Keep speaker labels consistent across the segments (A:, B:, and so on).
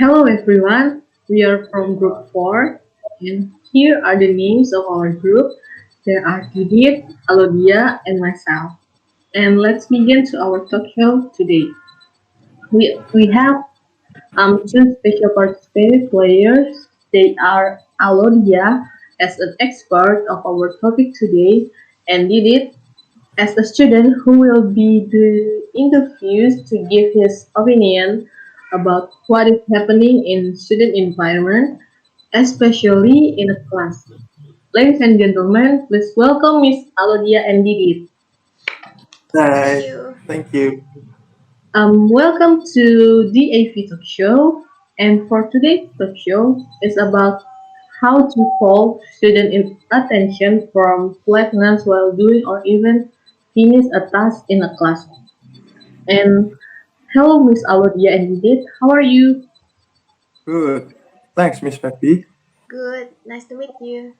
A: Hello everyone, we are from Group 4 and here are the names of our group. There are Yudith, Alodia, and myself. And let's begin to our talk show today. We have two special participating players. They are Alodia as an expert of our topic today and Yudith as a student who will be the interviews to give his opinion about what is happening in student environment, especially in a class. Ladies and gentlemen, please welcome Miss Alodia and Didit.
B: Thank
C: Hi,
B: you.
C: thank you.
A: Welcome to DAV Talk Show. And for today's talk show is about how to hold student attention from flatness while doing or even finish a task in a class. And hello, Miss Alodia and Edith. How are you?
C: Good. Thanks, Miss Peppy.
B: Good. Nice to meet you.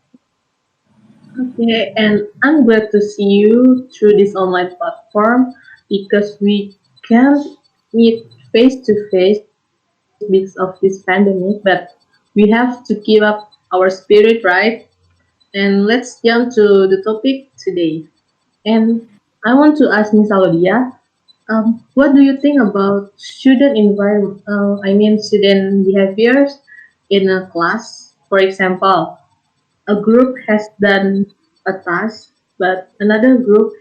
A: Okay, and I'm glad to see you through this online platform because we can't meet face to face because of this pandemic, but we have to keep up our spirit, right? And let's jump to the topic today. And I want to ask Miss Alodia, what do you think about student environment? Student behaviors in a class. For example, a group has done a task, but another group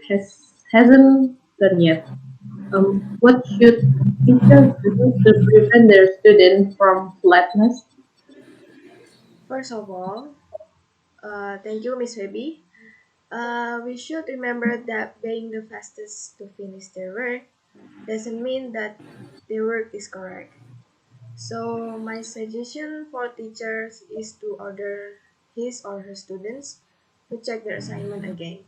A: hasn't done yet. What should teachers do to prevent their students from flatness?
B: First of all, thank you, Miss Webby. We should remember that being the fastest to finish their work doesn't mean that their work is correct. So, my suggestion for teachers is to order his or her students to check their assignment again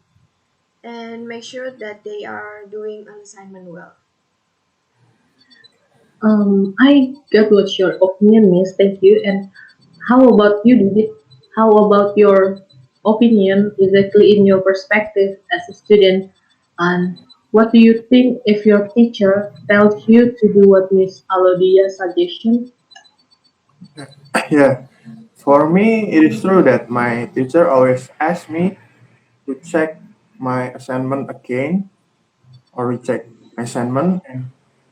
B: and make sure that they are doing an assignment well.
A: I got what your opinion is. Thank you. And how about you, David? How about your opinion exactly in your perspective as a student? And what do you think if your teacher tells you to do what Miss Alodia suggestion?
C: Yeah, for me, it is true that my teacher always asks me to check my assignment again or recheck my assignment.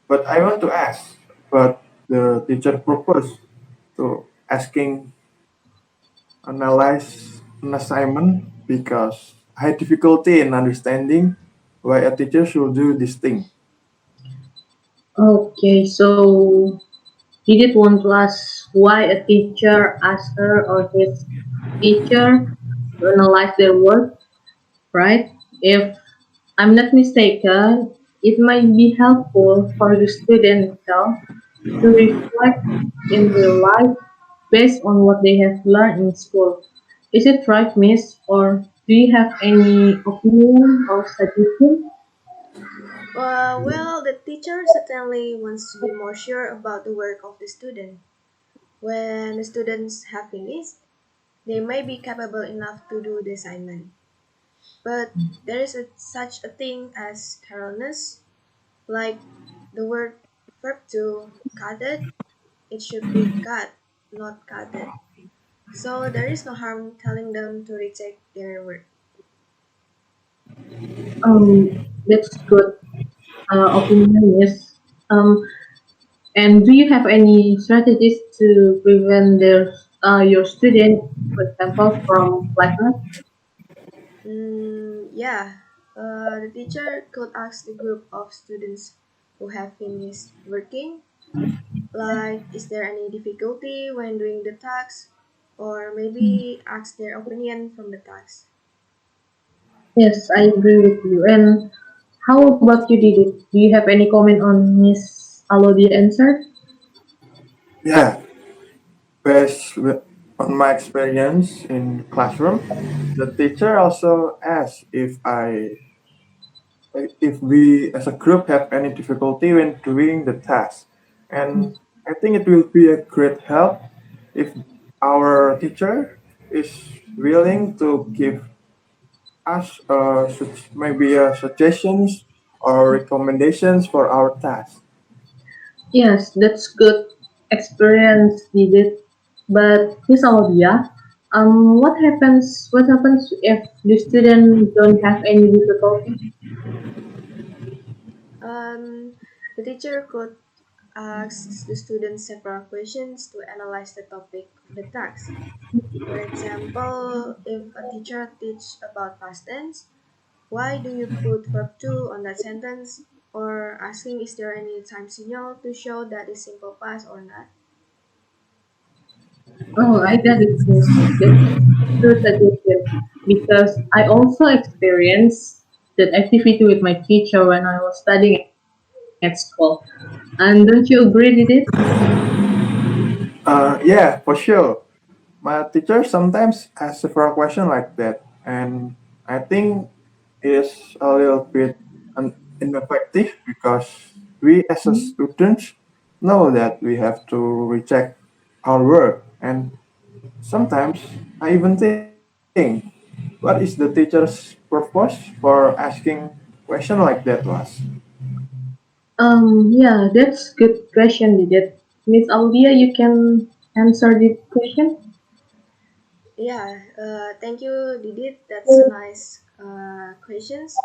C: But I want to ask, but the teacher proposed to asking analyze an assignment because I had difficulty in understanding why a teacher should do this thing.
A: Okay, so he did want to ask why a teacher asked her or his teacher to analyze their work, right? If I'm not mistaken, it might be helpful for the student itself to reflect in real life based on what they have learned in school. Is it right, Miss? Or do you have any opinion or suggestion?
B: Well, the teacher certainly wants to be more sure about the work of the student. When the students have finished, they may be capable enough to do the assignment. But there is such a thing as thoroughness, like the verb to cut it, it should be cut, not cut it. So there is no harm telling them to recheck their work.
A: That's good opinion, Miss. And do you have any strategies to prevent your student, for example, from blackness?
B: Yeah, the teacher could ask the group of students who have finished working, like, is there any difficulty when doing the task? Or maybe ask their opinion from the task.
A: Yes, I agree with you. And how about you, Didi? Do you have any comment on Miss Alodia's answer?
C: Yeah, based on my experience in classroom, the teacher also asked if we as a group have any difficulty when doing the task. And I think it will be a great help if our teacher is willing to give us maybe suggestions or recommendations for our task.
A: Yes, that's good. experience did it. But Miss Audia, what happens if the student don't have any difficulty?
B: Um, the teacher could ask the students several questions to analyze the topic of the task. For example, if a teacher teaches about past tense, why do you put verb to on that sentence? Or asking is there any time signal to show that is simple past or not?
A: Oh, I got it, Miss. That's so suggestive because I also experienced that activity with my teacher when I was studying at school. And don't you agree with it?
C: Yeah, for sure. My teacher sometimes asks several questions like that, and I think it is a little bit ineffective because we as a
A: Hmm?
C: students know that we have to recheck our work, and sometimes I even think, what is the teacher's purpose for asking question like that was?
A: Yeah, that's good question, Didit. Miss Audia, you can answer this question?
B: Yeah, thank you, Didit. That's a nice questions.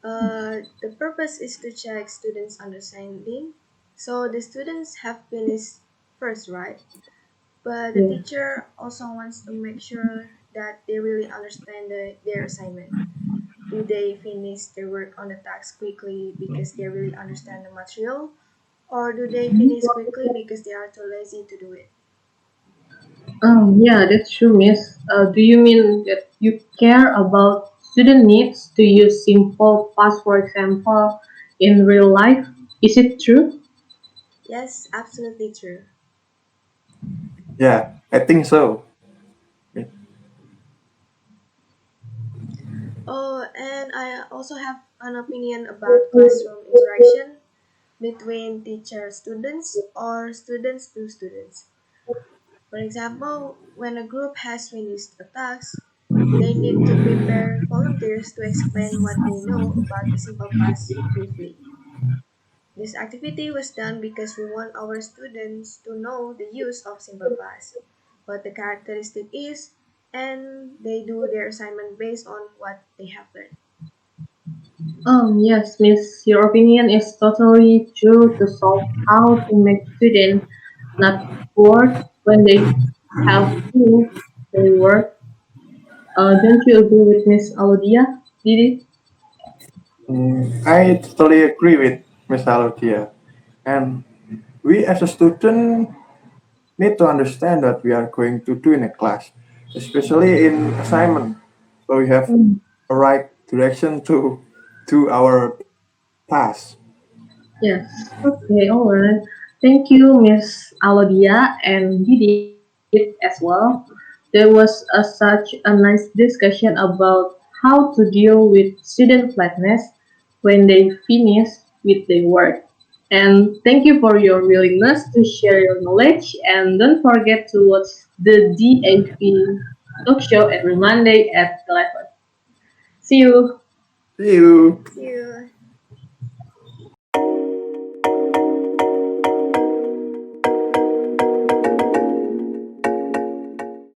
B: The purpose is to check students' understanding. So the students have finished first, right? But the
A: Yeah.
B: teacher also wants to make sure that they really understand their assignment. Do they finish their work on the task quickly because they really understand the material? Or do they finish quickly because they are too lazy to do it?
A: Yeah, that's true, Miss. Do you mean that you care about student needs to use simple past, for example, in real life? Is it true?
B: Yes, absolutely true.
C: Yeah, I think so.
B: Oh, and I also have an opinion about classroom interaction between teacher students or students to students. For example, when a group has finished a task, they need to prepare volunteers to explain what they know about the simple past briefly. This activity was done because we want our students to know the use of simple past, what the characteristic is, and they do their assignment based on what they have learned.
A: Yes, Miss. Your opinion is totally true to solve how to make students not bored when they have finished their work. Don't you agree with Miss Audia? Did it?
C: I totally agree with Miss Alotia. And we as a student need to understand what we are going to do in a class, especially in assignment. So we have
A: Mm,
C: a right direction to do our task.
A: yes. Okay, alright. Thank you, Miss Audia and Didit as well. There was such a nice discussion about how to deal with student flatness when they finish with their work. And thank you for your willingness to share your knowledge. And don't forget to watch the DAP talk show every Monday at 11. See you.
C: See you.
B: See you.